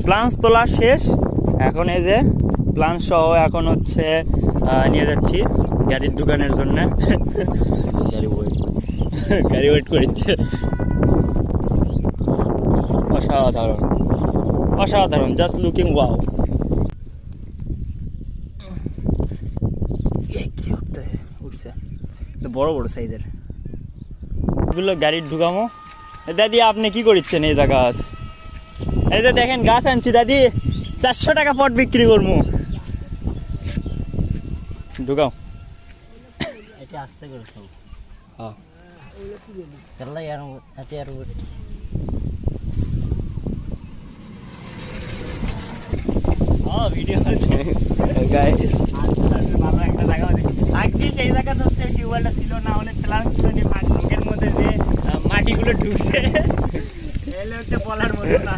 Plunge তোলা শেষ। এখন এই যে প্লান্স সহ এখন হচ্ছে নিয়ে যাচ্ছি গাড়ির দোকানের জন্য। গাড়ি ওয়েট করছে। অসাধারণ অসাধারণ, জাস্ট লুকিং ওয়াও। কি হচ্ছে উঠছে বড় বড় সাইজের এগুলো গাড়ির ঢুকামো। দাদি আপনি কি করছেন এই জায়গা? এই যে দেখেন গাছ আনছি দাদি, 400 টাকা পট বিক্রি করবো। ঢুকাও। এটা আস্তে করে খাও। হ্যাঁ চল্লা यार আছে আর ভিডিও আছে গাইস। ভালো একটা জায়গা আছে আগে, সেই জায়গাটা হচ্ছে টিউবওয়েলটা ছিল না, হলে প্লান ছিল যে মাটির মধ্যে যে মাটিগুলো ঢুকছে এলে হচ্ছে বলার মতো না।